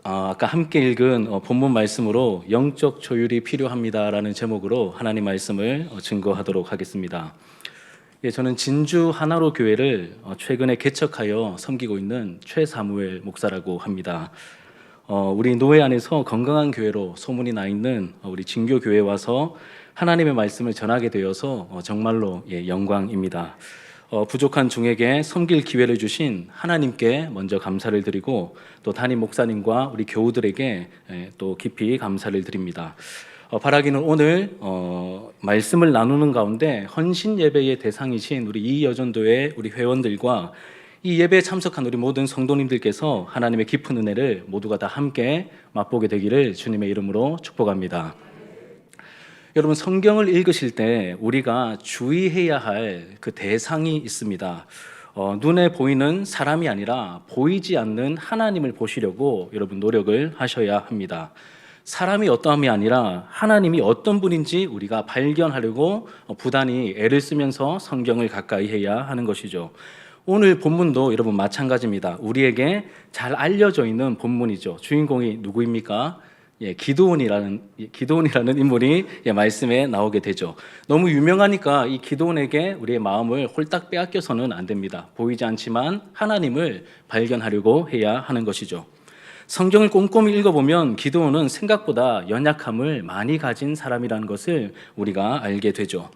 아까 함께 읽은 본문 말씀으로 영적 조율이 필요합니다라는 제목으로 하나님 말씀을 증거하도록 하겠습니다. 저는 진주 하나로 교회를 최근에 개척하여 섬기고 있는 최사무엘 목사라고 합니다. 우리 노회 안에서 건강한 교회로 소문이 나 있는 우리 진교 교회에 와서 하나님의 말씀을 전하게 되어서 정말로 영광입니다. 부족한 중에게 섬길 기회를 주신 하나님께 먼저 감사를 드리고 또 담임 목사님과 우리 교우들에게 또 깊이 감사를 드립니다. 바라기는 오늘 말씀을 나누는 가운데 헌신 예배의 대상이신 우리 이여전도회 우리 회원들과 이 예배에 참석한 우리 모든 성도님들께서 하나님의 깊은 은혜를 모두가 다 함께 맛보게 되기를 주님의 이름으로 축복합니다. 여러분, 성경을 읽으실 때 우리가 주의해야 할 그 대상이 있습니다. 눈에 보이는 사람이 아니라 보이지 않는 하나님을 보시려고 여러분 노력을 하셔야 합니다. 사람이 어떠함이 아니라 하나님이 어떤 분인지 우리가 발견하려고 부단히 애를 쓰면서 성경을 가까이 해야 하는 것이죠. 오늘 본문도 여러분 마찬가지입니다. 우리에게 잘 알려져 있는 본문이죠. 주인공이 누구입니까? 기드온이라는 인물이 말씀에 나오게 되죠. 너무 유명하니까 이 기드온에게 우리의 마음을 홀딱 빼앗겨서는 안 됩니다. 보이지 않지만 하나님을 발견하려고 해야 하는 것이죠. 성경을 꼼꼼히 읽어보면 기드온은 생각보다 연약함을 많이 가진 사람이라는 것을 우리가 알게 되죠.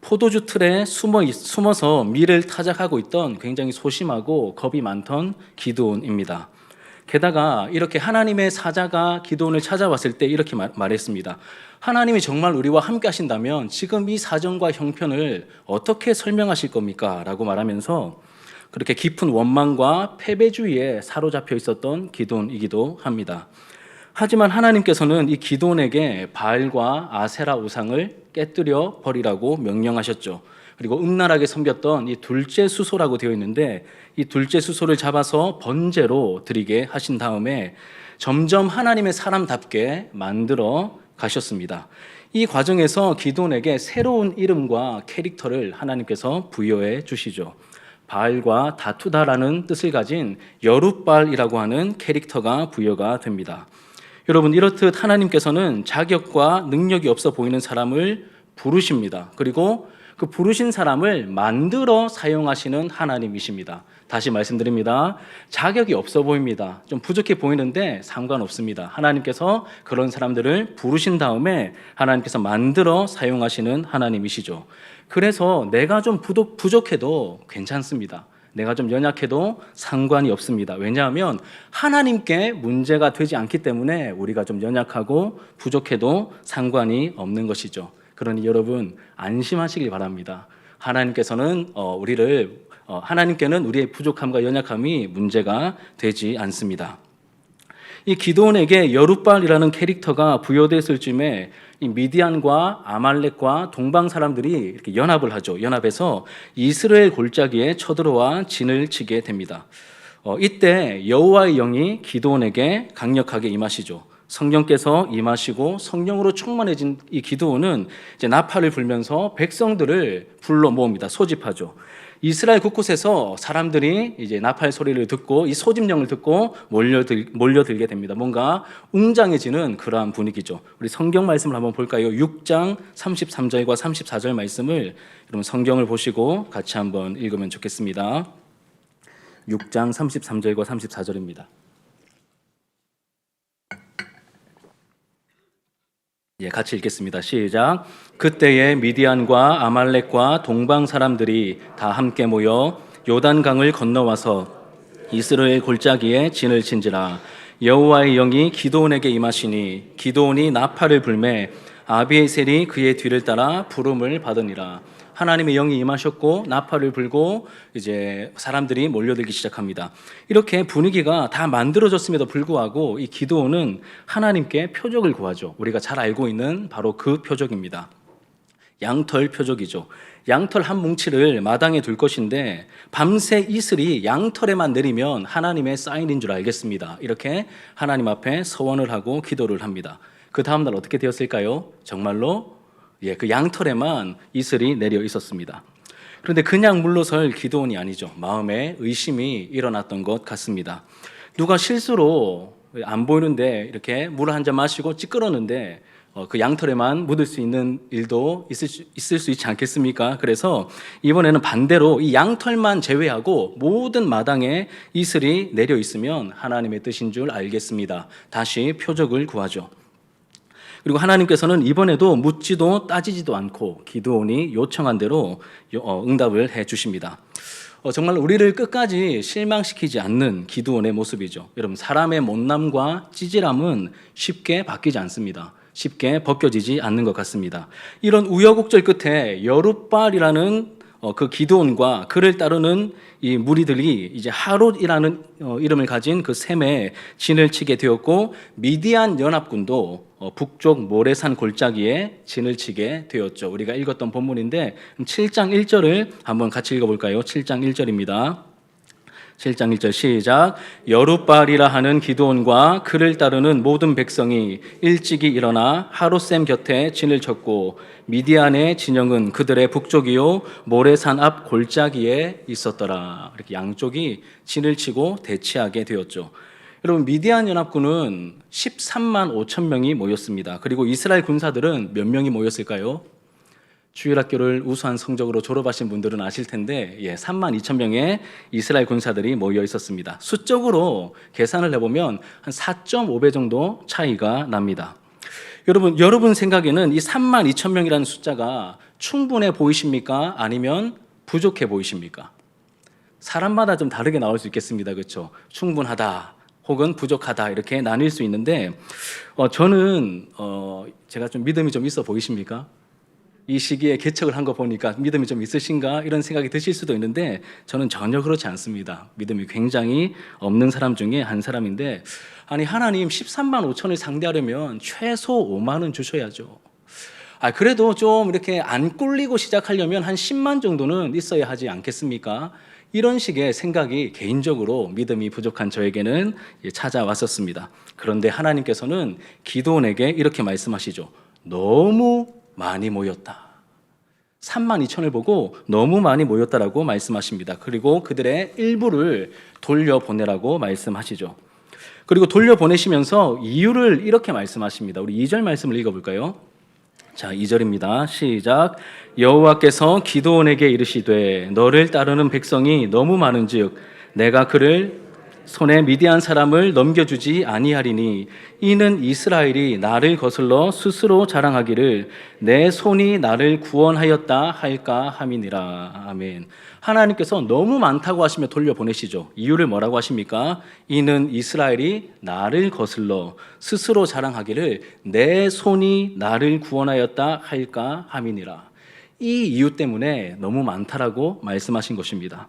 포도주 틀에 숨어서 밀을 타작하고 있던 굉장히 소심하고 겁이 많던 기드온입니다. 게다가 이렇게 하나님의 사자가 기드온을 찾아왔을 때 이렇게 말했습니다. 하나님이 정말 우리와 함께 하신다면 지금 이 사정과 형편을 어떻게 설명하실 겁니까? 라고 말하면서 그렇게 깊은 원망과 패배주의에 사로잡혀 있었던 기드온이기도 합니다. 하지만 하나님께서는 이 기드온에게 바알과 아세라 우상을 깨뜨려 버리라고 명령하셨죠. 그리고 음란하게 섬겼던 이 둘째 수소라고 되어 있는데 이 둘째 수소를 잡아서 번제로 드리게 하신 다음에 점점 하나님의 사람답게 만들어 가셨습니다. 이 과정에서 기드온에게 새로운 이름과 캐릭터를 하나님께서 부여해 주시죠. 바알과 다투다라는 뜻을 가진 여룻바알이라고 하는 캐릭터가 부여가 됩니다. 여러분, 이렇듯 하나님께서는 자격과 능력이 없어 보이는 사람을 부르십니다. 그리고 그 부르신 사람을 만들어 사용하시는 하나님이십니다. 다시 말씀드립니다. 자격이 없어 보입니다. 좀 부족해 보이는데 상관없습니다. 하나님께서 그런 사람들을 부르신 다음에 하나님께서 만들어 사용하시는 하나님이시죠. 그래서 내가 좀 부족해도 괜찮습니다. 내가 좀 연약해도 상관이 없습니다. 왜냐하면 하나님께 문제가 되지 않기 때문에 우리가 좀 연약하고 부족해도 상관이 없는 것이죠. 그러니 여러분 안심하시길 바랍니다. 하나님께서는 하나님께는 우리의 부족함과 연약함이 문제가 되지 않습니다. 이 기드온에게 여룻바알이라는 캐릭터가 부여됐을 즈음에 이 미디안과 아말렉과 동방 사람들이 이렇게 연합을 하죠. 연합해서 이스라엘 골짜기에 쳐들어와 진을 치게 됩니다. 이때 여호와의 영이 기드온에게 강력하게 임하시죠. 성령께서 임하시고 성령으로 충만해진 이 기드온은 이제 나팔을 불면서 백성들을 불러 모읍니다. 소집하죠. 이스라엘 곳곳에서 사람들이 이제 나팔 소리를 듣고 이 소집령을 듣고 몰려들게 됩니다. 뭔가 웅장해지는 그러한 분위기죠. 우리 성경 말씀을 한번 볼까요? 6장 33절과 34절 말씀을 여러분 성경을 보시고 같이 한번 읽으면 좋겠습니다. 6장 33절과 34절입니다. 같이 읽겠습니다. 시작. 그때에 미디안과 아말렉과 동방 사람들이 다 함께 모여 요단강을 건너와서 이스라엘 골짜기에 진을 친지라. 여호와의 영이 기드온에게 임하시니 기드온이 나팔을 불매 아비에셀이 그의 뒤를 따라 부름을 받으니라. 하나님의 영이 임하셨고 나팔을 불고 이제 사람들이 몰려들기 시작합니다. 이렇게 분위기가 다 만들어졌음에도 불구하고 이 기드온은 하나님께 표적을 구하죠. 우리가 잘 알고 있는 바로 그 표적입니다. 양털 표적이죠. 양털 한 뭉치를 마당에 둘 것인데 밤새 이슬이 양털에만 내리면 하나님의 사인인 줄 알겠습니다. 이렇게 하나님 앞에 서원을 하고 기도를 합니다. 그 다음날 어떻게 되었을까요? 정말로 그 양털에만 이슬이 내려 있었습니다. 그런데 그냥 물러설 기드온이 아니죠. 마음에 의심이 일어났던 것 같습니다. 누가 실수로 안 보이는데 이렇게 물 한 잔 마시고 찌끄러는데 그 양털에만 묻을 수 있는 일도 있을 수 있지 않겠습니까? 그래서 이번에는 반대로 이 양털만 제외하고 모든 마당에 이슬이 내려 있으면 하나님의 뜻인 줄 알겠습니다. 다시 표적을 구하죠. 그리고 하나님께서는 이번에도 묻지도 따지지도 않고 기드온이 요청한 대로 응답을 해 주십니다. 정말 우리를 끝까지 실망시키지 않는 기드온의 모습이죠. 여러분, 사람의 못남과 찌질함은 쉽게 바뀌지 않습니다. 쉽게 벗겨지지 않는 것 같습니다. 이런 우여곡절 끝에 여룻발이라는 그 기드온과 그를 따르는 이 무리들이 이제 하롯이라는 이름을 가진 그 셈에 진을 치게 되었고, 미디안 연합군도 북쪽 모래산 골짜기에 진을 치게 되었죠. 우리가 읽었던 본문인데 7장 1절을 한번 같이 읽어볼까요? 7장 1절입니다. 7장 1절 시작. 여룻발이라 하는 기드온과 그를 따르는 모든 백성이 일찍이 일어나 하롯셈 곁에 진을 쳤고 미디안의 진영은 그들의 북쪽이요 모래산 앞 골짜기에 있었더라. 이렇게 양쪽이 진을 치고 대치하게 되었죠. 여러분, 미디안 연합군은 13만 5천 명이 모였습니다. 그리고 이스라엘 군사들은 몇 명이 모였을까요? 주일학교를 우수한 성적으로 졸업하신 분들은 아실 텐데 3만 2천 명의 이스라엘 군사들이 모여 있었습니다. 수적으로 계산을 해보면 한 4.5배 정도 차이가 납니다. 여러분 생각에는 이 3만 2천 명이라는 숫자가 충분해 보이십니까? 아니면 부족해 보이십니까? 사람마다 좀 다르게 나올 수 있겠습니다. 그렇죠? 충분하다 혹은 부족하다 이렇게 나뉠 수 있는데 저는 제가 좀 믿음이 좀 있어 보이십니까? 이 시기에 개척을 한 거 보니까 믿음이 좀 있으신가 이런 생각이 드실 수도 있는데 저는 전혀 그렇지 않습니다. 믿음이 굉장히 없는 사람 중에 한 사람인데, 아니 하나님 13만 5천을 상대하려면 최소 5만 원 주셔야죠. 그래도 좀 이렇게 안 꿀리고 시작하려면 한 10만 정도는 있어야 하지 않겠습니까? 이런 식의 생각이 개인적으로 믿음이 부족한 저에게는 찾아왔었습니다. 그런데 하나님께서는 기드온에게 이렇게 말씀하시죠. 너무 많이 모였다. 3만 2천을 보고 너무 많이 모였다라고 말씀하십니다. 그리고 그들의 일부를 돌려보내라고 말씀하시죠. 그리고 돌려보내시면서 이유를 이렇게 말씀하십니다. 우리 2절 말씀을 읽어볼까요? 자, 2절입니다. 시작. 여호와께서 기드온에게 이르시되 너를 따르는 백성이 너무 많은즉 내가 그를 손에 미디안 사람을 넘겨주지 아니하리니 이는 이스라엘이 나를 거슬러 스스로 자랑하기를 내 손이 나를 구원하였다 할까 함이니라. 아멘. 하나님께서 너무 많다고 하시며 돌려보내시죠. 이유를 뭐라고 하십니까? 이는 이스라엘이 나를 거슬러 스스로 자랑하기를 내 손이 나를 구원하였다 할까 함이니라. 이 이유 때문에 너무 많다라고 말씀하신 것입니다.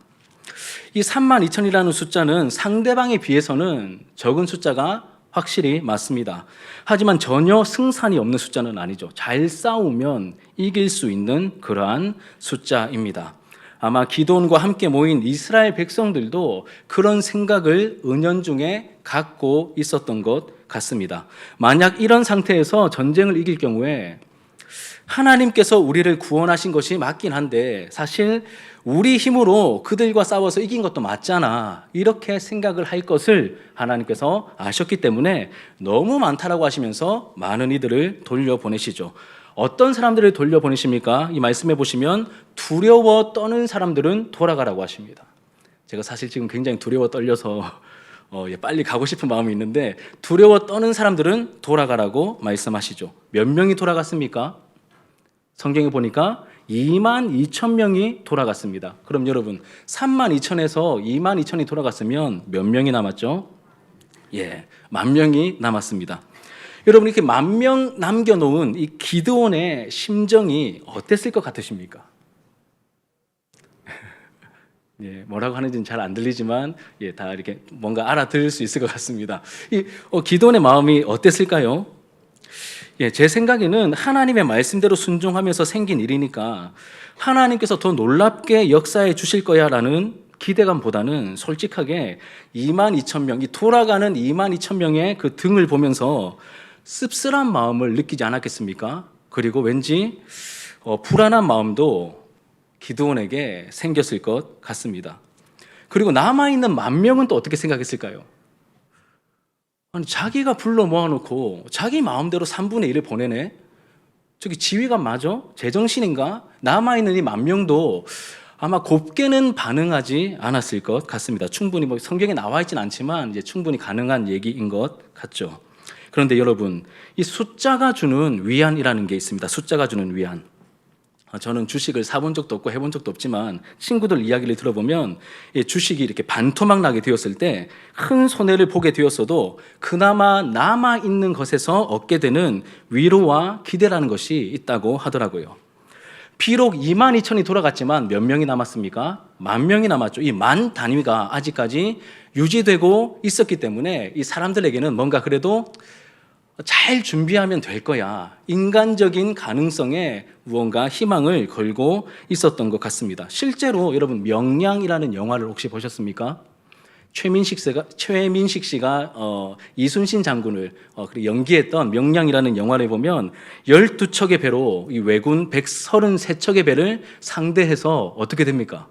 이 3만 2천이라는 숫자는 상대방에 비해서는 적은 숫자가 확실히 맞습니다. 하지만 전혀 승산이 없는 숫자는 아니죠. 잘 싸우면 이길 수 있는 그러한 숫자입니다. 아마 기드온과 함께 모인 이스라엘 백성들도 그런 생각을 은연중에 갖고 있었던 것 같습니다. 만약 이런 상태에서 전쟁을 이길 경우에 하나님께서 우리를 구원하신 것이 맞긴 한데 사실 우리 힘으로 그들과 싸워서 이긴 것도 맞잖아, 이렇게 생각을 할 것을 하나님께서 아셨기 때문에 너무 많다라고 하시면서 많은 이들을 돌려보내시죠. 어떤 사람들을 돌려보내십니까? 이 말씀해 보시면 두려워 떠는 사람들은 돌아가라고 하십니다. 제가 사실 지금 굉장히 두려워 떨려서 빨리 가고 싶은 마음이 있는데 두려워 떠는 사람들은 돌아가라고 말씀하시죠. 몇 명이 돌아갔습니까? 성경에 보니까 2만 2천 명이 돌아갔습니다. 그럼 여러분 3만 2천에서 2만 2천이 돌아갔으면 몇 명이 남았죠? 10,000명이 남았습니다. 여러분 이렇게 10,000명 남겨놓은 이 기드온의 심정이 어땠을 것 같으십니까? 뭐라고 하는지는 잘 안 들리지만 다 이렇게 뭔가 알아들을 수 있을 것 같습니다. 이 기드온의 마음이 어땠을까요? 제 생각에는 하나님의 말씀대로 순종하면서 생긴 일이니까 하나님께서 더 놀랍게 역사해 주실 거야라는 기대감보다는 솔직하게 2만 2천 명, 이 돌아가는 2만 2천 명의 그 등을 보면서 씁쓸한 마음을 느끼지 않았겠습니까? 그리고 왠지 불안한 마음도 기드온에게 생겼을 것 같습니다. 그리고 남아있는 10,000명은 또 어떻게 생각했을까요? 아니, 자기가 불러 모아놓고 자기 마음대로 3분의 1을 보내네? 저기 지휘가 맞아? 제정신인가? 남아있는 이 10,000명도 아마 곱게는 반응하지 않았을 것 같습니다. 충분히 뭐 성경에 나와 있진 않지만 이제 충분히 가능한 얘기인 것 같죠. 그런데 여러분, 이 숫자가 주는 위안이라는 게 있습니다. 숫자가 주는 위안. 저는 주식을 사본 적도 없고 해본 적도 없지만 친구들 이야기를 들어보면 주식이 이렇게 반토막 나게 되었을 때 큰 손해를 보게 되었어도 그나마 남아있는 것에서 얻게 되는 위로와 기대라는 것이 있다고 하더라고요. 비록 22,000이 돌아갔지만 몇 명이 남았습니까? 10,000명이 남았죠. 이 만 단위가 아직까지 유지되고 있었기 때문에 이 사람들에게는 뭔가 그래도 잘 준비하면 될 거야. 인간적인 가능성에 무언가 희망을 걸고 있었던 것 같습니다. 실제로 여러분 명량이라는 영화를 혹시 보셨습니까? 최민식 씨가 이순신 장군을 연기했던 명량이라는 영화를 보면 12척의 배로 이 왜군 133척의 배를 상대해서 어떻게 됩니까?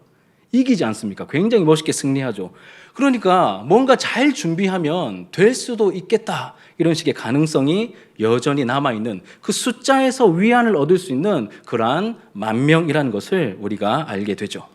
이기지 않습니까? 굉장히 멋있게 승리하죠. 그러니까 뭔가 잘 준비하면 될 수도 있겠다. 이런 식의 가능성이 여전히 남아있는 그 숫자에서 위안을 얻을 수 있는 그러한 10,000명이라는 것을 우리가 알게 되죠.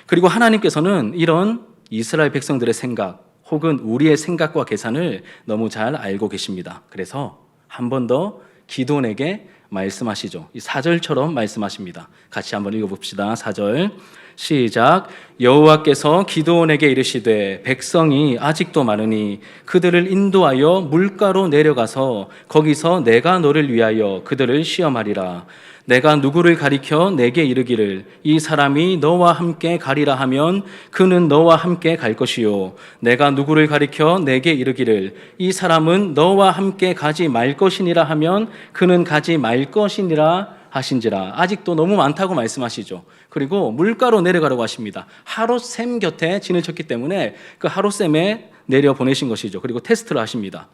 그리고 하나님께서는 이런 이스라엘 백성들의 생각 혹은 우리의 생각과 계산을 너무 잘 알고 계십니다. 그래서 한 번 더 기드온에게 말씀하시죠. 이 4절처럼 말씀하십니다. 같이 한번 읽어봅시다. 4절 시작. 여호와께서 기드온에게 이르시되 백성이 아직도 많으니 그들을 인도하여 물가로 내려가서 거기서 내가 너를 위하여 그들을 시험하리라. 내가 누구를 가리켜 내게 이르기를 이 사람이 너와 함께 가리라 하면 그는 너와 함께 갈 것이요 내가 누구를 가리켜 내게 이르기를 이 사람은 너와 함께 가지 말 것이니라 하면 그는 가지 말 것이니라 하신지라. 아직도 너무 많다고 말씀하시죠. 그리고 물가로 내려가라고 하십니다. 하롯셈 곁에 진을 쳤기 때문에 그 하롯셈에 내려 보내신 것이죠. 그리고 테스트를 하십니다.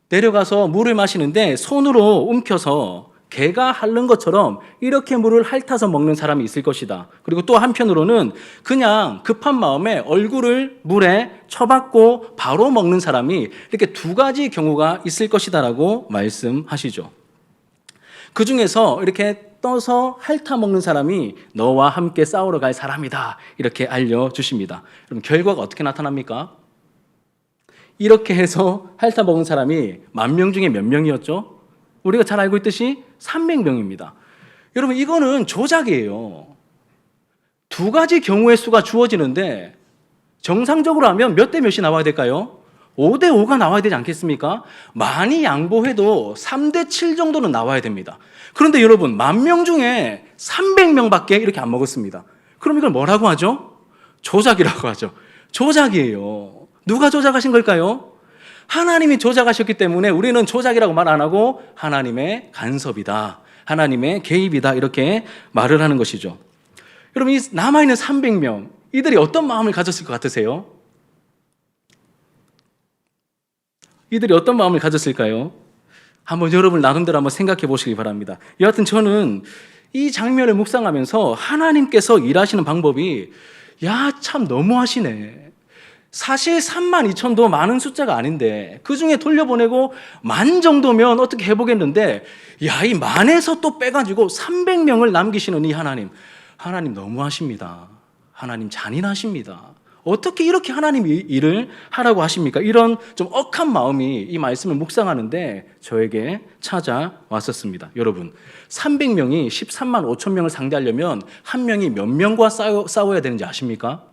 내려가서 물을 마시는데 손으로 움켜서 개가 핥는 것처럼 이렇게 물을 핥아서 먹는 사람이 있을 것이다. 그리고 또 한편으로는 그냥 급한 마음에 얼굴을 물에 쳐박고 바로 먹는 사람이 이렇게 두 가지 경우가 있을 것이다라고 말씀하시죠. 그 중에서 이렇게 떠서 핥아 먹는 사람이 너와 함께 싸우러 갈 사람이다. 이렇게 알려주십니다. 그럼 결과가 어떻게 나타납니까? 이렇게 해서 핥아 먹은 사람이 10,000명 중에 몇 명이었죠? 우리가 잘 알고 있듯이 300명입니다. 여러분 이거는 조작이에요. 두 가지 경우의 수가 주어지는데 정상적으로 하면 몇 대 몇이 나와야 될까요? 5대 5가 나와야 되지 않겠습니까? 많이 양보해도 3대 7 정도는 나와야 됩니다. 그런데 여러분 10,000명 중에 300명밖에 이렇게 안 먹었습니다. 그럼 이걸 뭐라고 하죠? 조작이라고 하죠. 조작이에요. 누가 조작하신 걸까요? 하나님이 조작하셨기 때문에 우리는 조작이라고 말 안 하고 하나님의 간섭이다, 하나님의 개입이다 이렇게 말을 하는 것이죠. 여러분 이 남아있는 300명 이들이 어떤 마음을 가졌을 것 같으세요? 이들이 어떤 마음을 가졌을까요? 한번 여러분 나름대로 한번 생각해 보시기 바랍니다. 여하튼 저는 이 장면을 묵상하면서 하나님께서 일하시는 방법이 참 너무하시네. 사실 32,000도 많은 숫자가 아닌데 그 중에 돌려보내고 10,000 정도면 어떻게 해보겠는데 이 10,000에서 또 빼가지고 300명을 남기시는 이 하나님 너무하십니다. 하나님 잔인하십니다. 어떻게 이렇게 하나님 일을 하라고 하십니까? 이런 좀 억한 마음이 이 말씀을 묵상하는데 저에게 찾아왔었습니다. 여러분 300명이 13만 5천 명을 상대하려면 한 명이 몇 명과 싸워야 되는지 아십니까?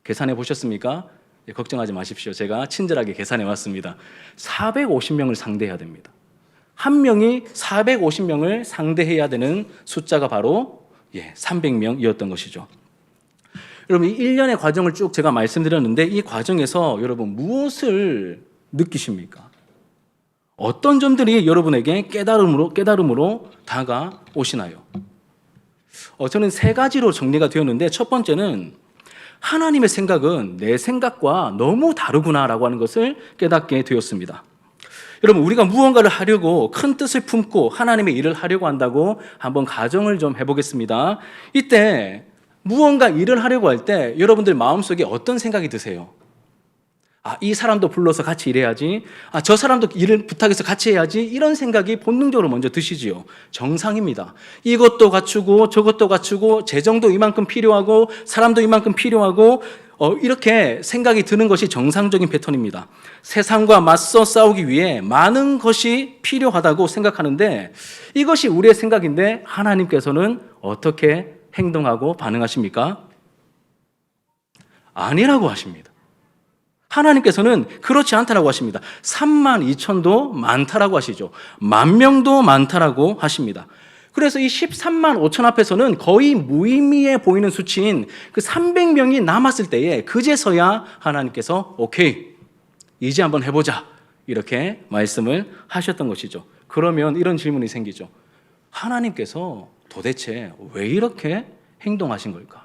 계산해 보셨습니까? 걱정하지 마십시오. 제가 친절하게 계산해 왔습니다. 450명을 상대해야 됩니다. 한 명이 450명을 상대해야 되는 숫자가 바로 300명이었던 것이죠. 여러분 이 1년의 과정을 쭉 제가 말씀드렸는데 이 과정에서 여러분 무엇을 느끼십니까? 어떤 점들이 여러분에게 깨달음으로 다가오시나요? 저는 3가지로 정리가 되었는데 첫 번째는 하나님의 생각은 내 생각과 너무 다르구나라고 하는 것을 깨닫게 되었습니다. 여러분 우리가 무언가를 하려고 큰 뜻을 품고 하나님의 일을 하려고 한다고 한번 가정을 좀 해보겠습니다. 이때 무언가 일을 하려고 할 때 여러분들 마음속에 어떤 생각이 드세요? 이 사람도 불러서 같이 일해야지. 저 사람도 일을 부탁해서 같이 해야지. 이런 생각이 본능적으로 먼저 드시지요. 정상입니다. 이것도 갖추고 저것도 갖추고 재정도 이만큼 필요하고 사람도 이만큼 필요하고 이렇게 생각이 드는 것이 정상적인 패턴입니다. 세상과 맞서 싸우기 위해 많은 것이 필요하다고 생각하는데 이것이 우리의 생각인데 하나님께서는 어떻게 행동하고 반응하십니까? 아니라고 하십니다. 하나님께서는 그렇지 않다라고 하십니다. 32,000도 많다라고 하시죠. 10,000명도 많다라고 하십니다. 그래서 이 13만 5천 앞에서는 거의 무의미해 보이는 수치인 그 300명이 남았을 때에 그제서야 하나님께서 오케이, 이제 한번 해보자 이렇게 말씀을 하셨던 것이죠. 그러면 이런 질문이 생기죠. 하나님께서 도대체 왜 이렇게 행동하신 걸까?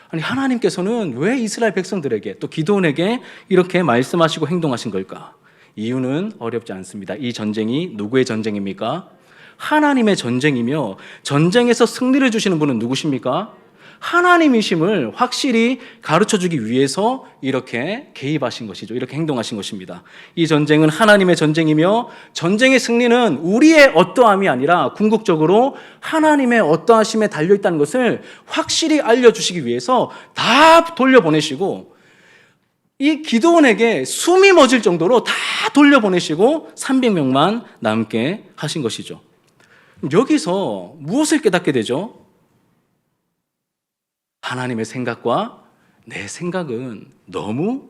아니, 하나님께서는 왜 이스라엘 백성들에게 또 기드온에게 이렇게 말씀하시고 행동하신 걸까? 이유는 어렵지 않습니다. 이 전쟁이 누구의 전쟁입니까? 하나님의 전쟁이며 전쟁에서 승리를 주시는 분은 누구십니까? 하나님이심을 확실히 가르쳐주기 위해서 이렇게 개입하신 것이죠. 이렇게 행동하신 것입니다. 이 전쟁은 하나님의 전쟁이며 전쟁의 승리는 우리의 어떠함이 아니라 궁극적으로 하나님의 어떠하심에 달려있다는 것을 확실히 알려주시기 위해서 다 돌려보내시고 이 기드온에게 숨이 멎을 정도로 다 돌려보내시고 300명만 남게 하신 것이죠. 여기서 무엇을 깨닫게 되죠? 하나님의 생각과 내 생각은 너무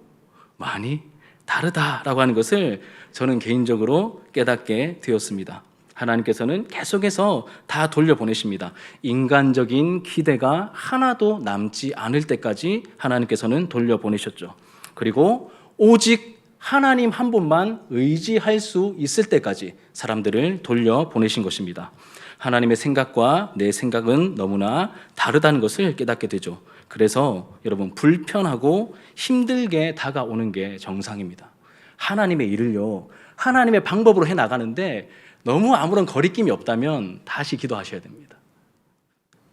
많이 다르다라고 하는 것을 저는 개인적으로 깨닫게 되었습니다. 하나님께서는 계속해서 다 돌려보내십니다. 인간적인 기대가 하나도 남지 않을 때까지 하나님께서는 돌려보내셨죠. 그리고 오직 하나님 한 분만 의지할 수 있을 때까지 사람들을 돌려보내신 것입니다. 하나님의 생각과 내 생각은 너무나 다르다는 것을 깨닫게 되죠. 그래서 여러분, 불편하고 힘들게 다가오는 게 정상입니다. 하나님의 일을요, 하나님의 방법으로 해나가는데 너무 아무런 거리낌이 없다면 다시 기도하셔야 됩니다.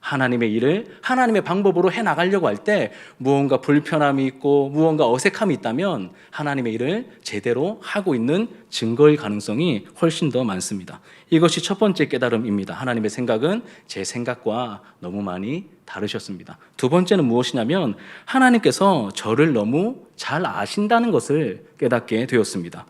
하나님의 일을 하나님의 방법으로 해나가려고 할 때 무언가 불편함이 있고 무언가 어색함이 있다면 하나님의 일을 제대로 하고 있는 증거일 가능성이 훨씬 더 많습니다. 이것이 첫 번째 깨달음입니다. 하나님의 생각은 제 생각과 너무 많이 다르셨습니다. 두 번째는 무엇이냐면 하나님께서 저를 너무 잘 아신다는 것을 깨닫게 되었습니다.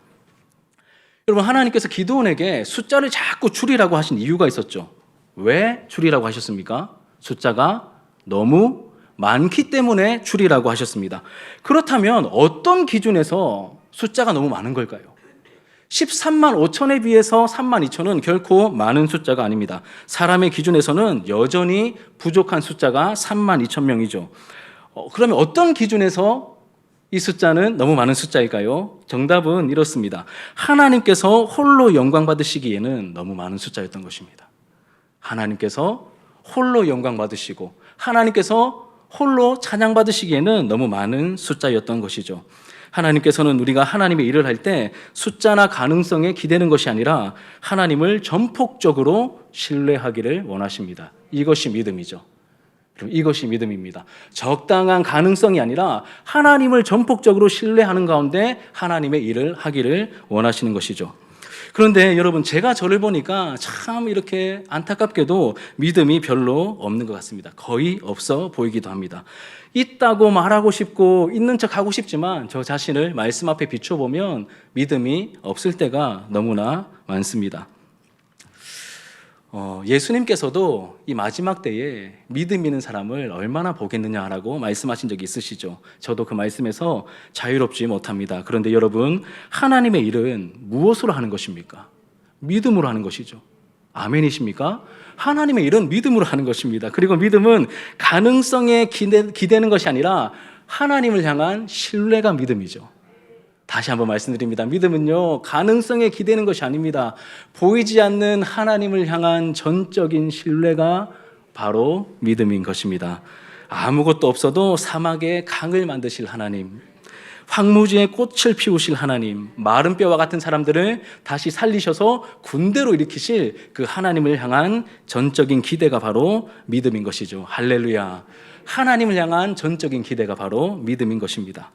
여러분, 하나님께서 기드온에게 숫자를 자꾸 줄이라고 하신 이유가 있었죠. 왜 줄이라고 하셨습니까? 숫자가 너무 많기 때문에 줄이라고 하셨습니다. 그렇다면 어떤 기준에서 숫자가 너무 많은 걸까요? 13만 5천에 비해서 3만 2천은 결코 많은 숫자가 아닙니다. 사람의 기준에서는 여전히 부족한 숫자가 3만 2천 명이죠. 그러면 어떤 기준에서 이 숫자는 너무 많은 숫자일까요? 정답은 이렇습니다. 하나님께서 홀로 영광 받으시기에는 너무 많은 숫자였던 것입니다. 하나님께서 홀로 영광 받으시고 하나님께서 홀로 찬양 받으시기에는 너무 많은 숫자였던 것이죠. 하나님께서는 우리가 하나님의 일을 할 때 숫자나 가능성에 기대는 것이 아니라 하나님을 전폭적으로 신뢰하기를 원하십니다. 이것이 믿음이죠. 이것이 믿음입니다. 적당한 가능성이 아니라 하나님을 전폭적으로 신뢰하는 가운데 하나님의 일을 하기를 원하시는 것이죠. 그런데 여러분, 제가 저를 보니까 참 이렇게 안타깝게도 믿음이 별로 없는 것 같습니다. 거의 없어 보이기도 합니다. 있다고 말하고 싶고 있는 척 하고 싶지만 저 자신을 말씀 앞에 비춰보면 믿음이 없을 때가 너무나 많습니다. 예수님께서도 이 마지막 때에 믿음 있는 사람을 얼마나 보겠느냐라고 말씀하신 적이 있으시죠. 저도 그 말씀에서 자유롭지 못합니다. 그런데 여러분, 하나님의 일은 무엇으로 하는 것입니까? 믿음으로 하는 것이죠. 아멘이십니까? 하나님의 일은 믿음으로 하는 것입니다. 그리고 믿음은 가능성에 기대는 것이 아니라 하나님을 향한 신뢰가 믿음이죠. 다시 한번 말씀드립니다. 믿음은요, 가능성에 기대는 것이 아닙니다. 보이지 않는 하나님을 향한 전적인 신뢰가 바로 믿음인 것입니다. 아무것도 없어도 사막에 강을 만드실 하나님, 황무지에 꽃을 피우실 하나님, 마른 뼈와 같은 사람들을 다시 살리셔서 군대로 일으키실 그 하나님을 향한 전적인 기대가 바로 믿음인 것이죠. 할렐루야. 하나님을 향한 전적인 기대가 바로 믿음인 것입니다.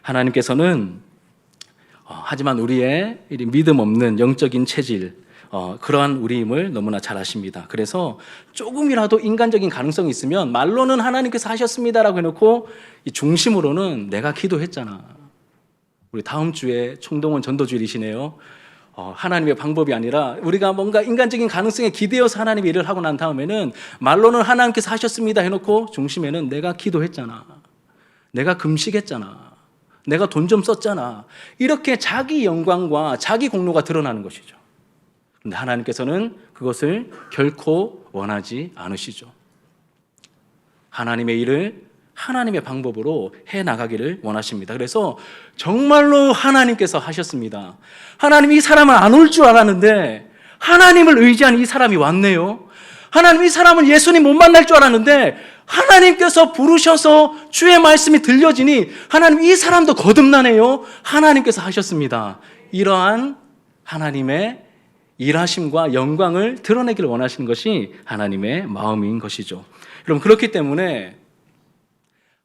하나님께서는 하지만 우리의 이 믿음 없는 영적인 체질, 그러한 우리임을 너무나 잘 아십니다. 그래서 조금이라도 인간적인 가능성이 있으면 말로는 하나님께서 하셨습니다라고 해놓고 이 중심으로는 내가 기도했잖아. 우리 다음 주에 총동원 전도주일이시네요. 하나님의 방법이 아니라 우리가 뭔가 인간적인 가능성에 기대어서 하나님의 일을 하고 난 다음에는 말로는 하나님께서 하셨습니다 해놓고 중심에는 내가 기도했잖아. 내가 금식했잖아. 내가 돈 좀 썼잖아. 이렇게 자기 영광과 자기 공로가 드러나는 것이죠. 그런데 하나님께서는 그것을 결코 원하지 않으시죠. 하나님의 일을 하나님의 방법으로 해나가기를 원하십니다. 그래서 정말로 하나님께서 하셨습니다. 하나님 이 사람은 안 올 줄 알았는데 하나님을 의지한 이 사람이 왔네요. 하나님 이 사람은 예수님 못 만날 줄 알았는데 하나님께서 부르셔서 주의 말씀이 들려지니 하나님 이 사람도 거듭나네요. 하나님께서 하셨습니다. 이러한 하나님의 일하심과 영광을 드러내기를 원하시는 것이 하나님의 마음인 것이죠. 여러분, 그렇기 때문에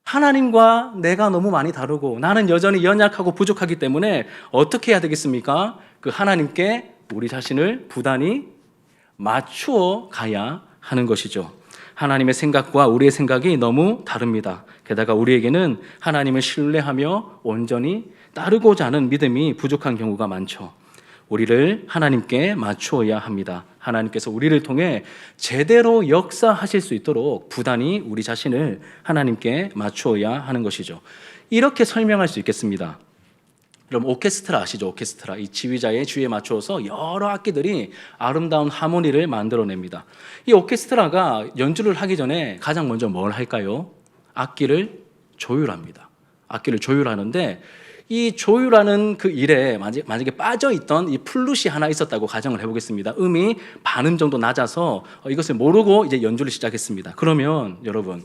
하나님과 내가 너무 많이 다르고 나는 여전히 연약하고 부족하기 때문에 어떻게 해야 되겠습니까? 그 하나님께 우리 자신을 부단히 맞추어 가야 하는 것이죠. 하나님의 생각과 우리의 생각이 너무 다릅니다. 게다가 우리에게는 하나님을 신뢰하며 온전히 따르고자 하는 믿음이 부족한 경우가 많죠. 우리를 하나님께 맞추어야 합니다. 하나님께서 우리를 통해 제대로 역사하실 수 있도록 부단히 우리 자신을 하나님께 맞추어야 하는 것이죠. 이렇게 설명할 수 있겠습니다. 그럼 오케스트라 아시죠? 오케스트라. 이 지휘자의 주의에 맞추어서 여러 악기들이 아름다운 하모니를 만들어냅니다. 이 오케스트라가 연주를 하기 전에 가장 먼저 뭘 할까요? 악기를 조율합니다. 악기를 조율하는데 이 조율하는 그 일에 만약에 빠져있던 이 플룻이 하나 있었다고 가정을 해보겠습니다. 음이 반음 정도 낮아서 이것을 모르고 이제 연주를 시작했습니다. 그러면 여러분,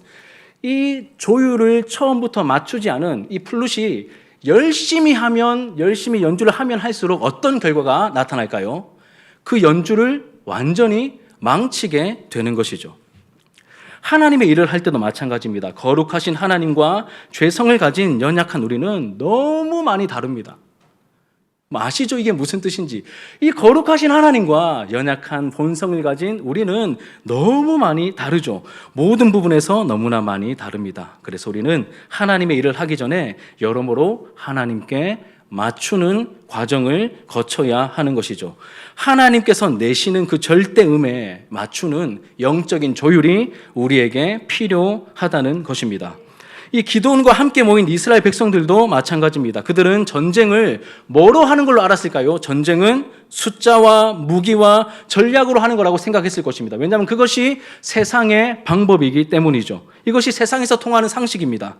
이 조율을 처음부터 맞추지 않은 이 플룻이 열심히 연주를 하면 할수록 어떤 결과가 나타날까요? 그 연주를 완전히 망치게 되는 것이죠. 하나님의 일을 할 때도 마찬가지입니다. 거룩하신 하나님과 죄성을 가진 연약한 우리는 너무 많이 다릅니다. 아시죠? 이게 무슨 뜻인지. 이 거룩하신 하나님과 연약한 본성을 가진 우리는 너무 많이 다르죠. 모든 부분에서 너무나 많이 다릅니다. 그래서 우리는 하나님의 일을 하기 전에 여러모로 하나님께 맞추는 과정을 거쳐야 하는 것이죠. 하나님께서 내시는 그 절대음에 맞추는 영적인 조율이 우리에게 필요하다는 것입니다. 이 기드온과 함께 모인 이스라엘 백성들도 마찬가지입니다. 그들은 전쟁을 뭐로 하는 걸로 알았을까요? 전쟁은 숫자와 무기와 전략으로 하는 거라고 생각했을 것입니다. 왜냐하면 그것이 세상의 방법이기 때문이죠. 이것이 세상에서 통하는 상식입니다.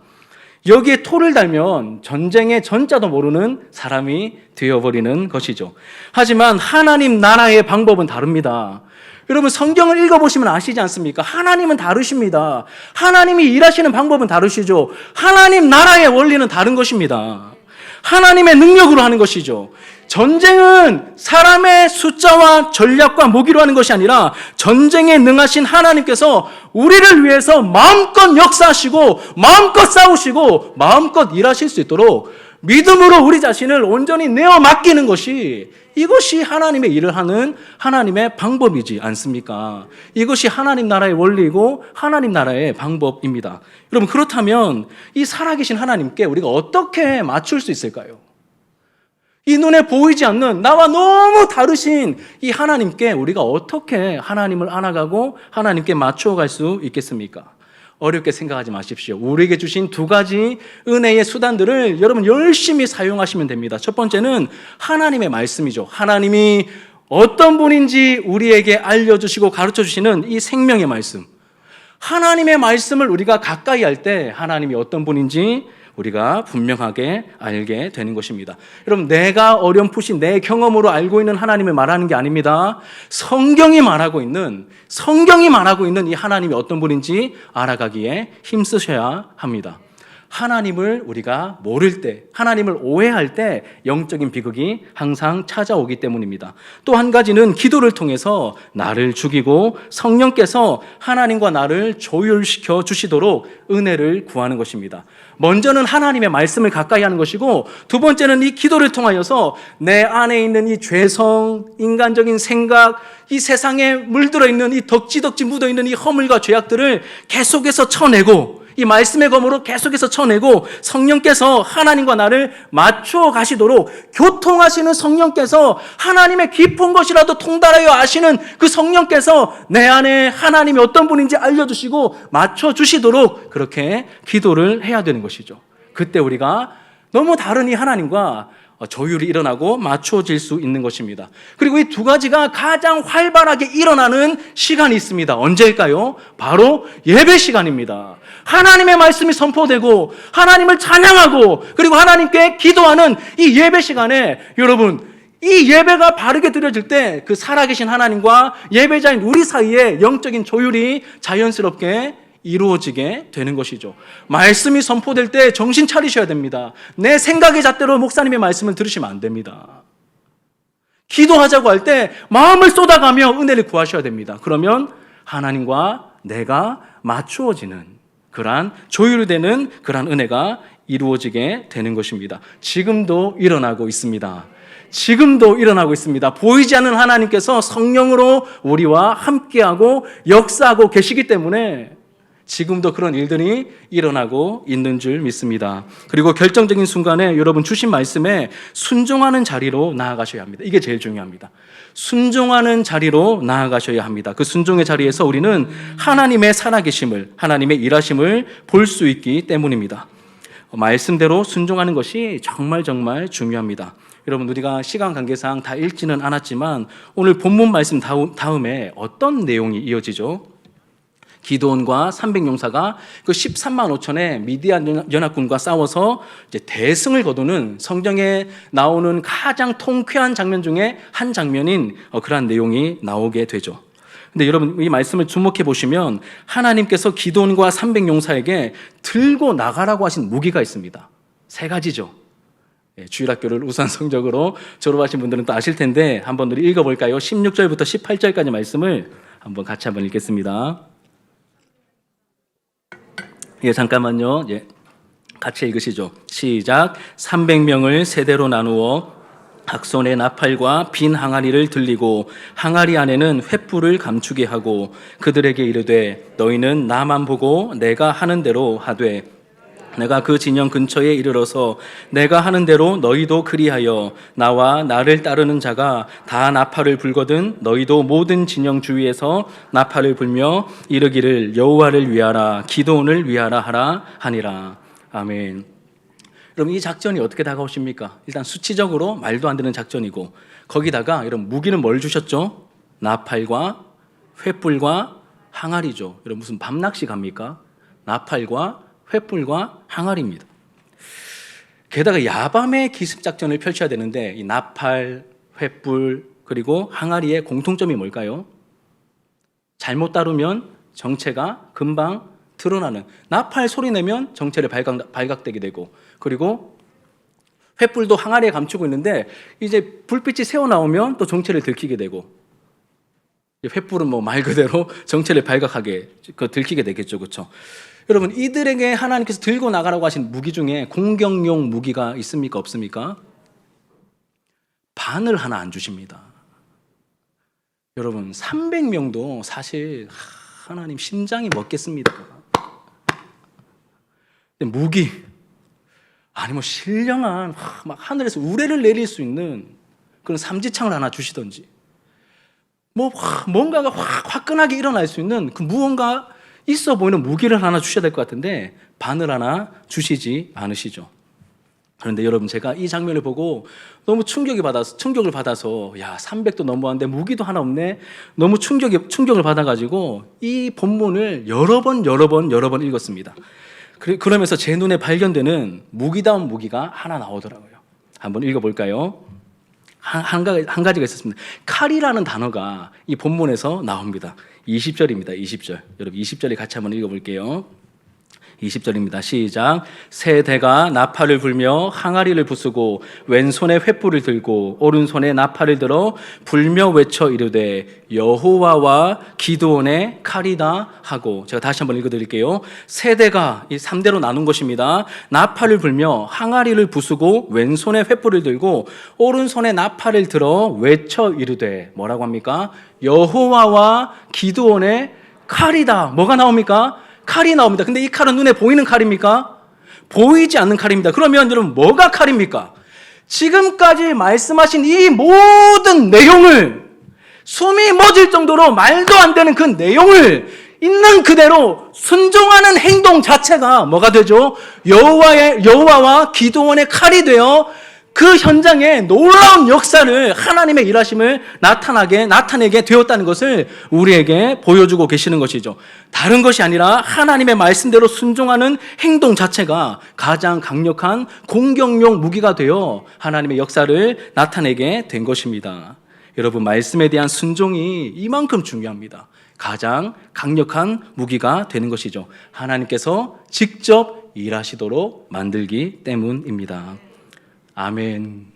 여기에 토를 달면 전쟁의 전자도 모르는 사람이 되어버리는 것이죠. 하지만 하나님 나라의 방법은 다릅니다. 여러분, 성경을 읽어보시면 아시지 않습니까? 하나님은 다르십니다. 하나님이 일하시는 방법은 다르시죠. 하나님 나라의 원리는 다른 것입니다. 하나님의 능력으로 하는 것이죠. 전쟁은 사람의 숫자와 전략과 무기로 하는 것이 아니라 전쟁에 능하신 하나님께서 우리를 위해서 마음껏 역사하시고 마음껏 싸우시고 마음껏 일하실 수 있도록 믿음으로 우리 자신을 온전히 내어 맡기는 것이, 이것이 하나님의 일을 하는 하나님의 방법이지 않습니까? 이것이 하나님 나라의 원리이고 하나님 나라의 방법입니다. 여러분, 그렇다면 이 살아계신 하나님께 우리가 어떻게 맞출 수 있을까요? 이 눈에 보이지 않는 나와 너무 다르신 이 하나님께 우리가 어떻게 하나님을 안아가고 하나님께 맞춰갈 수 있겠습니까? 어렵게 생각하지 마십시오. 우리에게 주신 두 가지 은혜의 수단들을 여러분 열심히 사용하시면 됩니다. 첫 번째는 하나님의 말씀이죠. 하나님이 어떤 분인지 우리에게 알려주시고 가르쳐주시는 이 생명의 말씀. 하나님의 말씀을 우리가 가까이 할 때 하나님이 어떤 분인지 우리가 분명하게 알게 되는 것입니다. 여러분, 내가 어렴풋이 내 경험으로 알고 있는 하나님을 말하는 게 아닙니다. 성경이 말하고 있는 이 하나님이 어떤 분인지 알아가기에 힘쓰셔야 합니다. 하나님을 우리가 모를 때, 하나님을 오해할 때 영적인 비극이 항상 찾아오기 때문입니다. 또 한 가지는 기도를 통해서 나를 죽이고 성령께서 하나님과 나를 조율시켜 주시도록 은혜를 구하는 것입니다. 먼저는 하나님의 말씀을 가까이 하는 것이고, 두 번째는 이 기도를 통하여서 내 안에 있는 이 죄성, 인간적인 생각, 이 세상에 물들어 있는 이 덕지덕지 묻어 있는 이 허물과 죄악들을 계속해서 쳐내고, 이 말씀의 검으로 계속해서 쳐내고, 성령께서 하나님과 나를 맞추어 가시도록, 교통하시는 성령께서, 하나님의 깊은 것이라도 통달하여 아시는 그 성령께서 내 안에 하나님이 어떤 분인지 알려주시고 맞춰주시도록 그렇게 기도를 해야 되는 것이죠. 그때 우리가 너무 다른 이 하나님과 조율이 일어나고 맞춰질 수 있는 것입니다. 그리고 이 두 가지가 가장 활발하게 일어나는 시간이 있습니다. 언제일까요? 바로 예배 시간입니다. 하나님의 말씀이 선포되고 하나님을 찬양하고 그리고 하나님께 기도하는 이 예배 시간에, 여러분, 이 예배가 바르게 드려질 때 그 살아계신 하나님과 예배자인 우리 사이에 영적인 조율이 자연스럽게 이루어지게 되는 것이죠. 말씀이 선포될 때 정신 차리셔야 됩니다. 내 생각의 잣대로 목사님의 말씀을 들으시면 안 됩니다. 기도하자고 할 때 마음을 쏟아가며 은혜를 구하셔야 됩니다. 그러면 하나님과 내가 맞추어지는 그러한 조율되는 그러한 은혜가 이루어지게 되는 것입니다. 지금도 일어나고 있습니다. 지금도 일어나고 있습니다. 보이지 않는 하나님께서 성령으로 우리와 함께하고 역사하고 계시기 때문에 지금도 그런 일들이 일어나고 있는 줄 믿습니다. 그리고 결정적인 순간에 여러분 주신 말씀에 순종하는 자리로 나아가셔야 합니다. 이게 제일 중요합니다. 순종하는 자리로 나아가셔야 합니다. 그 순종의 자리에서 우리는 하나님의 살아계심을, 하나님의 일하심을 볼 수 있기 때문입니다. 말씀대로 순종하는 것이 정말 중요합니다. 여러분, 우리가 시간 관계상 다 읽지는 않았지만 오늘 본문 말씀 다음에 어떤 내용이 이어지죠? 기드온과 300용사가 그 13만 5천의 미디안 연합군과 싸워서 이제 대승을 거두는 성경에 나오는 가장 통쾌한 장면 중에 한 장면인 그러한 내용이 나오게 되죠. 근데 여러분, 이 말씀을 주목해 보시면 하나님께서 기드온과 300용사에게 들고 나가라고 하신 무기가 있습니다. 세 가지죠. 주일학교를 우수한 성적으로 졸업하신 분들은 또 아실 텐데 한번 우리 읽어볼까요? 16절부터 18절까지 말씀을 같이 한번 읽겠습니다. 잠깐만요. 같이 읽으시죠. 시작. 300명을 세대로 나누어 각손에 나팔과 빈 항아리를 들리고 항아리 안에는 횃불을 감추게 하고 그들에게 이르되 너희는 나만 보고 내가 하는 대로 하되 내가 그 진영 근처에 이르러서 내가 하는 대로 너희도 그리하여 나와 나를 따르는 자가 다 나팔을 불거든 너희도 모든 진영 주위에서 나팔을 불며 이르기를 여호와를 위하라 기드온을 위하라 하라 하니라. 아멘. 여러분, 이 작전이 어떻게 다가오십니까? 일단 수치적으로 말도 안 되는 작전이고, 거기다가 여러분 무기는 뭘 주셨죠? 나팔과 횃불과 항아리죠. 여러분, 무슨 밤낚시 갑니까? 나팔과 횃불과 항아리입니다. 게다가 야밤에 기습작전을 펼쳐야 되는데 이 나팔, 횃불 그리고 항아리의 공통점이 뭘까요? 잘못 다루면 정체가 금방 드러나는, 나팔 소리 내면 정체를 발각되게 되고, 그리고 횃불도 항아리에 감추고 있는데 이제 불빛이 새어 나오면 또 정체를 들키게 되고, 횃불은 말 그대로 정체를 발각하게 들키게 되겠죠. 그렇죠? 여러분, 이들에게 하나님께서 들고 나가라고 하신 무기 중에 공격용 무기가 있습니까? 없습니까? 바늘 하나 안 주십니다. 여러분, 300명도 사실 하나님 심장이 먹겠습니다. 무기, 아니 신령한 막 하늘에서 우레를 내릴 수 있는 그런 삼지창을 하나 주시던지, 뭔가가 화끈하게 일어날 수 있는 그 무언가 있어 보이는 무기를 하나 주셔야 될 것 같은데 바늘 하나 주시지 않으시죠. 그런데 여러분, 제가 이 장면을 보고 너무 충격을 받아서 야, 300도 넘어왔는데 무기도 하나 없네. 너무 충격을 받아가지고 이 본문을 여러 번 읽었습니다. 그러면서 제 눈에 발견되는 무기다운 무기가 하나 나오더라고요. 한번 읽어볼까요? 한 가지가 있었습니다. 칼이라는 단어가 이 본문에서 나옵니다. 20절입니다. 20절. 여러분, 20절에 같이 한번 읽어볼게요. 20절입니다. 시작. 세 대가 나팔을 불며 항아리를 부수고 왼손에 횃불을 들고 오른손에 나팔을 들어 불며 외쳐 이르되 여호와와 기드온의 칼이다 하고, 제가 다시 한번 읽어드릴게요. 세 대가 이 3대로 나눈 것입니다. 나팔을 불며 항아리를 부수고 왼손에 횃불을 들고 오른손에 나팔을 들어 외쳐 이르되, 뭐라고 합니까? 여호와와 기드온의 칼이다. 뭐가 나옵니까? 칼이 나옵니다. 근데 이 칼은 눈에 보이는 칼입니까? 보이지 않는 칼입니다. 그러면 여러분, 뭐가 칼입니까? 지금까지 말씀하신 이 모든 내용을, 숨이 멎을 정도로 말도 안 되는 그 내용을 있는 그대로 순종하는 행동 자체가 뭐가 되죠? 여호와와 기드온의 칼이 되어 그 현장에 놀라운 역사를, 하나님의 일하심을 나타내게 되었다는 것을 우리에게 보여주고 계시는 것이죠. 다른 것이 아니라 하나님의 말씀대로 순종하는 행동 자체가 가장 강력한 공격용 무기가 되어 하나님의 역사를 나타내게 된 것입니다. 여러분, 말씀에 대한 순종이 이만큼 중요합니다. 가장 강력한 무기가 되는 것이죠. 하나님께서 직접 일하시도록 만들기 때문입니다. 아멘.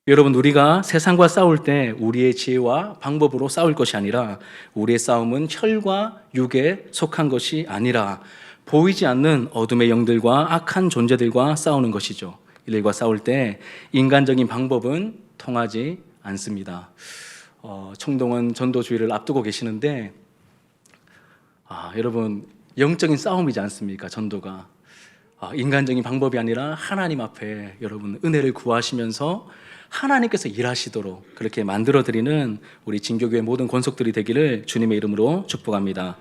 여러분, 우리가 세상과 싸울 때 우리의 지혜와 방법으로 싸울 것이 아니라, 우리의 싸움은 혈과 육에 속한 것이 아니라 보이지 않는 어둠의 영들과 악한 존재들과 싸우는 것이죠. 이들과 싸울 때 인간적인 방법은 통하지 않습니다. 청동원 전도주의를 앞두고 계시는데, 여러분, 영적인 싸움이지 않습니까? 전도가 인간적인 방법이 아니라 하나님 앞에 여러분 은혜를 구하시면서 하나님께서 일하시도록 그렇게 만들어드리는 우리 진교교회 모든 권속들이 되기를 주님의 이름으로 축복합니다.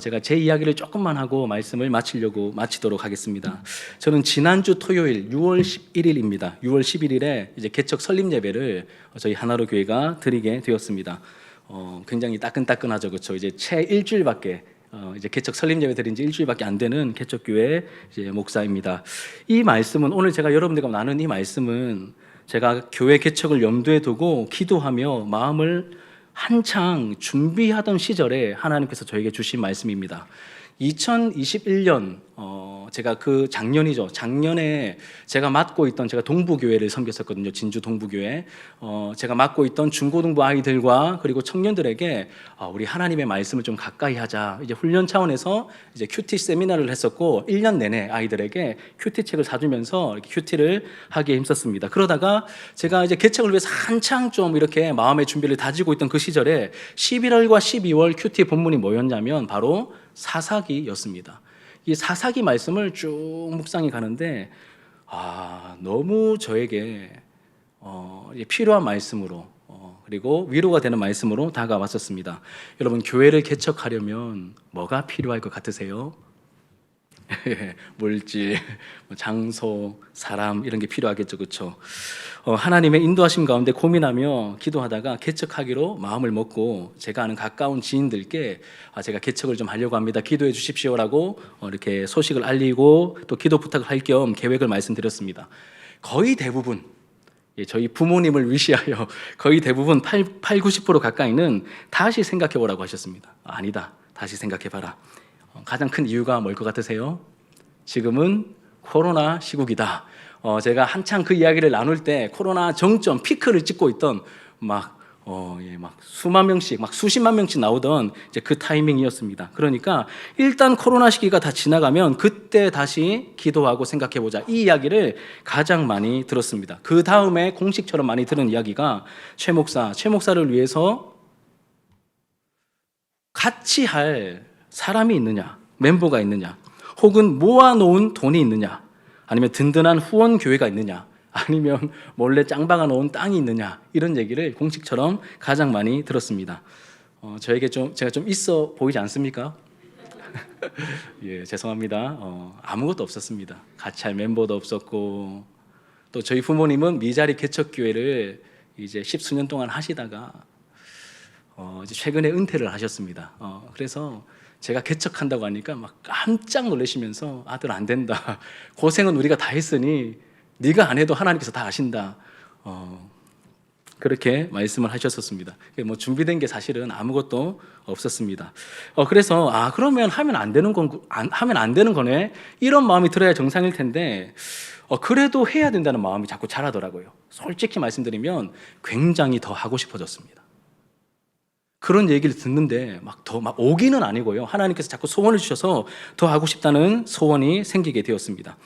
제가 제 이야기를 조금만 하고 말씀을 마치도록 하겠습니다. 저는 지난주 토요일 6월 11일입니다. 6월 11일에 이제 개척 설립 예배를 저희 하나로 교회가 드리게 되었습니다. 굉장히 따끈따끈하죠, 그렇죠? 이제 채 일주일밖에 이제 개척 설립 예배 드린 지 일주일밖에 안 되는 개척교회 이제 목사입니다. 이 말씀은, 오늘 제가 여러분들과 나눈 이 말씀은 제가 교회 개척을 염두에 두고 기도하며 마음을 한창 준비하던 시절에 하나님께서 저에게 주신 말씀입니다. 2021년 제가 작년에 제가 맡고 있던, 제가 동부교회를 섬겼었거든요. 진주 동부교회. 제가 맡고 있던 중고등부 아이들과 그리고 청년들에게 우리 하나님의 말씀을 좀 가까이 하자, 이제 훈련 차원에서 이제 큐티 세미나를 했었고, 1년 내내 아이들에게 큐티 책을 사주면서 이렇게 큐티를 하기에 힘썼습니다. 그러다가 제가 이제 개척을 위해서 한창 좀 이렇게 마음의 준비를 다지고 있던 그 시절에 11월과 12월 큐티 본문이 뭐였냐면 바로 사사기였습니다. 이 사사기 말씀을 쭉 묵상해 가는데 너무 저에게 필요한 말씀으로 그리고 위로가 되는 말씀으로 다가왔었습니다. 여러분, 교회를 개척하려면 뭐가 필요할 것 같으세요? 물질, 장소, 사람, 이런 게 필요하겠죠, 그렇죠? 하나님의 인도하심 가운데 고민하며 기도하다가 개척하기로 마음을 먹고, 제가 아는 가까운 지인들께 제가 개척을 좀 하려고 합니다, 기도해 주십시오라고 이렇게 소식을 알리고 또 기도 부탁을 할 겸 계획을 말씀드렸습니다. 거의 대부분, 저희 부모님을 위시하여 거의 대부분 80% 가까이는 다시 생각해 보라고 하셨습니다. 아니다, 다시 생각해 봐라. 가장 큰 이유가 뭘 것 같으세요? 지금은 코로나 시국이다. 제가 한창 그 이야기를 나눌 때 코로나 정점 피크를 찍고 있던 막 수만 명씩, 수십만 명씩 나오던 이제 그 타이밍이었습니다. 그러니까 일단 코로나 시기가 다 지나가면 그때 다시 기도하고 생각해 보자, 이 이야기를 가장 많이 들었습니다. 그 다음에 공식처럼 많이 들은 이야기가 최 목사를 위해서 같이 할 사람이 있느냐, 멤버가 있느냐, 혹은 모아놓은 돈이 있느냐, 아니면 든든한 후원 교회가 있느냐, 아니면 몰래 짱박아 놓은 땅이 있느냐, 이런 얘기를 공식처럼 가장 많이 들었습니다. 제가 좀 있어 보이지 않습니까? 예, 죄송합니다. 아무것도 없었습니다. 같이 할 멤버도 없었고, 또 저희 부모님은 미자리 개척교회를 이제 10수년 동안 하시다가 이제 최근에 은퇴를 하셨습니다. 그래서 제가 개척한다고 하니까 막 깜짝 놀라시면서 아들 안 된다, 고생은 우리가 다 했으니 네가 안 해도 하나님께서 다 아신다. 그렇게 말씀을 하셨었습니다. 뭐 준비된 게 사실은 아무것도 없었습니다. 그래서 그러면 하면 안 되는 하면 안 되는 거네. 이런 마음이 들어야 정상일 텐데 그래도 해야 된다는 마음이 자꾸 자라더라고요. 솔직히 말씀드리면 굉장히 더 하고 싶어졌습니다. 그런 얘기를 듣는데 막 오기는 아니고요. 하나님께서 자꾸 소원을 주셔서 더 하고 싶다는 소원이 생기게 되었습니다.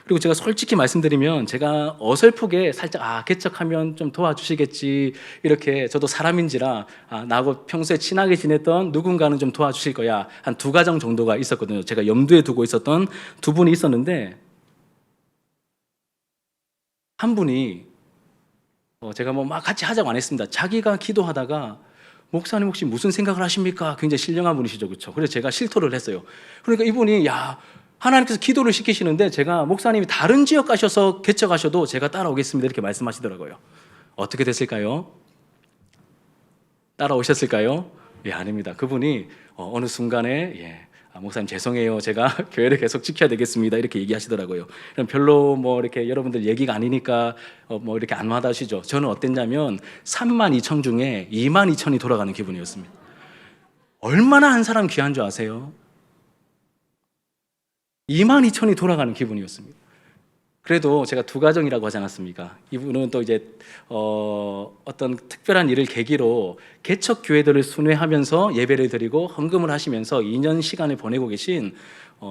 그리고 제가 솔직히 말씀드리면 제가 어설프게 살짝 개척하면 좀 도와주시겠지, 이렇게 저도 사람인지라 나하고 평소에 친하게 지냈던 누군가는 좀 도와주실 거야, 한 2가정 정도가 있었거든요. 제가 염두에 두고 있었던 2분이 있었는데 한 분이 제가 뭐 막 같이 하자고 안 했습니다. 자기가 기도하다가 목사님 혹시 무슨 생각을 하십니까? 굉장히 신령한 분이시죠, 그렇죠? 그래서 제가 실토를 했어요. 그러니까 이분이 하나님께서 기도를 시키시는데 제가 목사님이 다른 지역 가셔서 개척하셔도 제가 따라오겠습니다 이렇게 말씀하시더라고요. 어떻게 됐을까요? 따라오셨을까요? 아닙니다. 그분이 어느 순간에 목사님 죄송해요, 제가 교회를 계속 지켜야 되겠습니다 이렇게 얘기하시더라고요. 그럼 별로 뭐 이렇게 여러분들 얘기가 아니니까 뭐 이렇게 안 와닿으시죠? 저는 어땠냐면 32,000 중에 22,000이 돌아가는 기분이었습니다. 얼마나 한 사람 귀한 줄 아세요? 22,000이 돌아가는 기분이었습니다. 그래도 제가 2가정이라고 하지 않았습니까? 이분은 또 이제 어떤 특별한 일을 계기로 개척 교회들을 순회하면서 예배를 드리고 헌금을 하시면서 2년 시간을 보내고 계신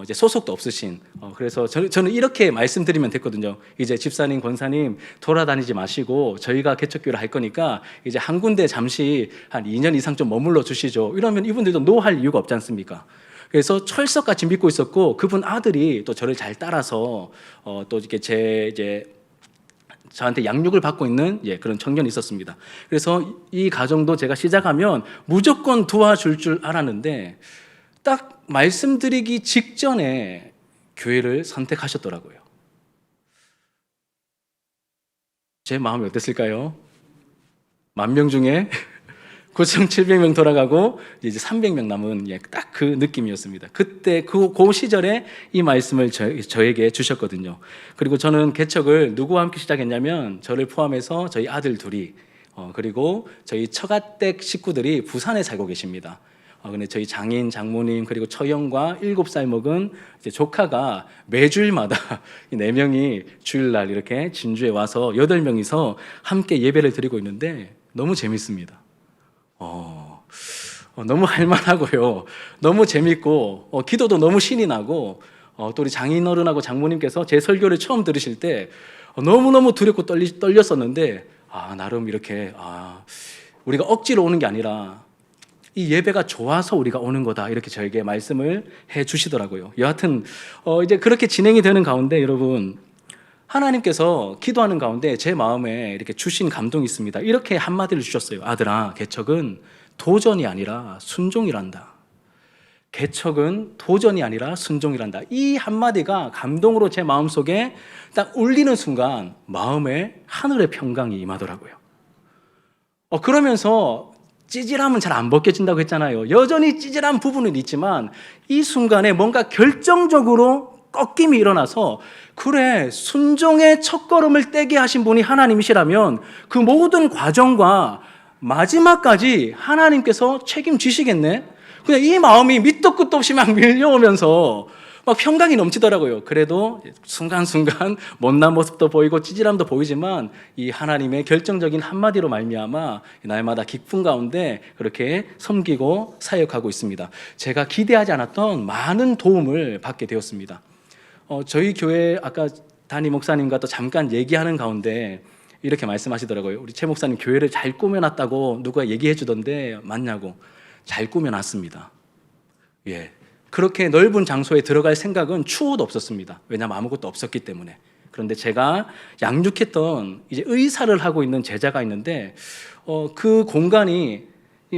이제 소속도 없으신, 그래서 저는 이렇게 말씀드리면 됐거든요. 이제 집사님, 권사님 돌아다니지 마시고 저희가 개척 교회를 할 거니까 이제 한 군데 잠시 한 2년 이상 좀 머물러 주시죠. 이러면 이분들도 노할 이유가 없지 않습니까? 그래서 철석같이 믿고 있었고, 그분 아들이 또 저를 잘 따라서 또 이렇게 저한테 양육을 받고 있는 그런 청년이 있었습니다. 그래서 이 가정도 제가 시작하면 무조건 도와줄 줄 알았는데 딱 말씀드리기 직전에 교회를 선택하셨더라고요. 제 마음이 어땠을까요? 10,000명 중에 9,700명 돌아가고 이제 300명 남은 딱 그 느낌이었습니다. 그때 그 시절에 이 말씀을 저에게 주셨거든요. 그리고 저는 개척을 누구와 함께 시작했냐면 저를 포함해서 저희 아들 둘이 그리고 저희 처가댁 식구들이 부산에 살고 계십니다. 근데 저희 장인, 장모님 그리고 처형과 7살 먹은 이제 조카가 매주일마다 4명이 주일날 이렇게 진주에 와서 8명이서 함께 예배를 드리고 있는데 너무 재밌습니다. 너무 할만하고요. 너무 재밌고 기도도 너무 신이 나고 또 우리 장인어른하고 장모님께서 제 설교를 처음 들으실 때 너무너무 두렵고 떨렸었는데 나름 이렇게 우리가 억지로 오는 게 아니라 이 예배가 좋아서 우리가 오는 거다 이렇게 저에게 말씀을 해 주시더라고요. 여하튼 이제 그렇게 진행이 되는 가운데 여러분, 하나님께서 기도하는 가운데 제 마음에 이렇게 주신 감동이 있습니다. 이렇게 한마디를 주셨어요. 아들아, 개척은 도전이 아니라 순종이란다. 개척은 도전이 아니라 순종이란다. 이 한마디가 감동으로 제 마음속에 딱 울리는 순간 마음에 하늘의 평강이 임하더라고요. 그러면서 찌질함은 잘 안 벗겨진다고 했잖아요. 여전히 찌질한 부분은 있지만 이 순간에 뭔가 결정적으로 꺾임이 일어나서, 그래, 순종의 첫걸음을 떼게 하신 분이 하나님이시라면 그 모든 과정과 마지막까지 하나님께서 책임지시겠네? 그냥 이 마음이 밑도 끝도 없이 막 밀려오면서 막 평강이 넘치더라고요. 그래도 순간순간 못난 모습도 보이고 찌질함도 보이지만 이 하나님의 결정적인 한마디로 말미암아 날마다 기쁨 가운데 그렇게 섬기고 사역하고 있습니다. 제가 기대하지 않았던 많은 도움을 받게 되었습니다. 저희 교회 아까 담임 목사님과 또 잠깐 얘기하는 가운데 이렇게 말씀하시더라고요. 우리 최 목사님 교회를 잘 꾸며놨다고 누가 얘기해 주던데 맞냐고. 잘 꾸며놨습니다. 그렇게 넓은 장소에 들어갈 생각은 추호도 없었습니다. 왜냐하면 아무것도 없었기 때문에. 그런데 제가 양육했던 이제 의사를 하고 있는 제자가 있는데 그 공간이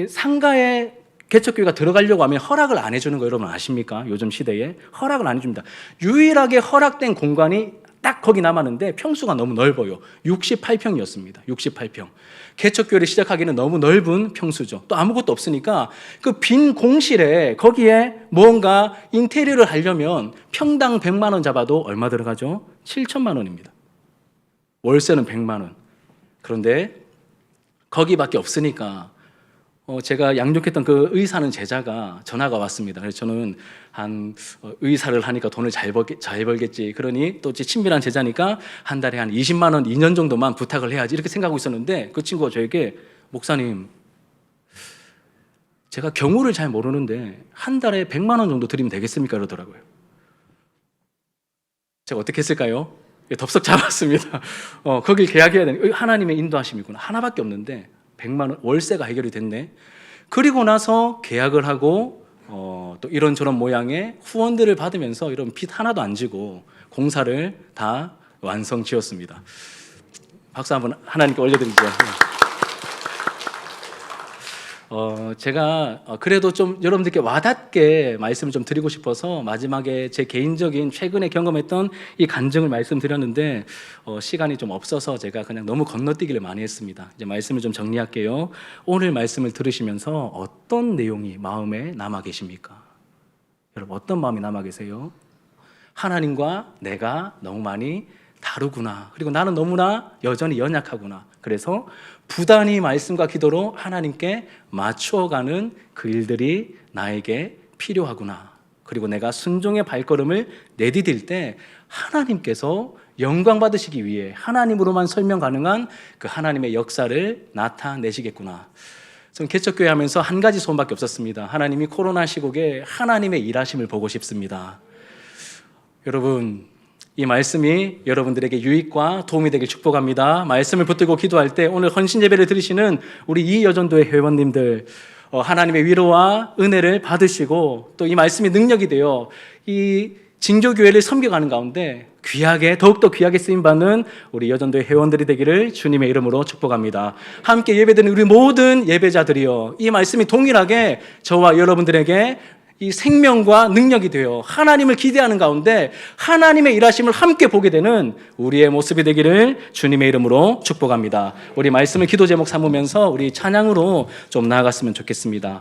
상가에 개척교회가 들어가려고 하면 허락을 안 해주는 거 여러분 아십니까? 요즘 시대에 허락을 안 해줍니다. 유일하게 허락된 공간이 딱 거기 남았는데 평수가 너무 넓어요. 68평이었습니다. 68평. 개척교회를 시작하기는 너무 넓은 평수죠. 또 아무것도 없으니까 그 빈 공실에 거기에 뭔가 인테리어를 하려면 평당 100만 원 잡아도 얼마 들어가죠? 7천만 원입니다. 월세는 100만 원. 그런데 거기밖에 없으니까 제가 양육했던 그 의사는 제자가 전화가 왔습니다. 그래서 저는 의사를 하니까 돈을 잘 벌겠지. 그러니 또 친밀한 제자니까 한 달에 한 20만 원 2년 정도만 부탁을 해야지 이렇게 생각하고 있었는데 그 친구가 저에게 목사님, 제가 경우를 잘 모르는데 한 달에 100만 원 정도 드리면 되겠습니까? 그러더라고요. 제가 어떻게 했을까요? 덥석 잡았습니다. 거길 계약해야 되는 하나님의 인도하심이구나. 하나밖에 없는데 100만 원 월세가 해결이 됐네. 그리고 나서 계약을 하고 또 이런저런 모양의 후원들을 받으면서 이런 빚 하나도 안 지고 공사를 다 완성 지었습니다. 박수 한번 하나님께 올려드리죠. 제가 그래도 좀 여러분들께 와닿게 말씀을 좀 드리고 싶어서 마지막에 제 개인적인 최근에 경험했던 이 간증을 말씀드렸는데 시간이 좀 없어서 제가 그냥 너무 건너뛰기를 많이 했습니다. 이제 말씀을 좀 정리할게요. 오늘 말씀을 들으시면서 어떤 내용이 마음에 남아 계십니까? 여러분 어떤 마음이 남아 계세요? 하나님과 내가 너무 많이 다르구나. 그리고 나는 너무나 여전히 연약하구나. 그래서 부단히 말씀과 기도로 하나님께 맞추어가는 그 일들이 나에게 필요하구나. 그리고 내가 순종의 발걸음을 내디딜 때 하나님께서 영광 받으시기 위해 하나님으로만 설명 가능한 그 하나님의 역사를 나타내시겠구나. 저는 개척교회 하면서 한 가지 소원밖에 없었습니다. 하나님이 코로나 시국에 하나님의 일하심을 보고 싶습니다. 여러분, 이 말씀이 여러분들에게 유익과 도움이 되길 축복합니다. 말씀을 붙들고 기도할 때 오늘 헌신 예배를 드리시는 우리 이 여전도의 회원님들 하나님의 위로와 은혜를 받으시고 또 이 말씀이 능력이 되어 이 징조교회를 섬겨가는 가운데 더욱더 귀하게 쓰임받는 우리 여전도의 회원들이 되기를 주님의 이름으로 축복합니다. 함께 예배드리는 우리 모든 예배자들이여, 이 말씀이 동일하게 저와 여러분들에게 이 생명과 능력이 되어 하나님을 기대하는 가운데 하나님의 일하심을 함께 보게 되는 우리의 모습이 되기를 주님의 이름으로 축복합니다. 우리 말씀을 기도 제목 삼으면서 우리 찬양으로 좀 나아갔으면 좋겠습니다.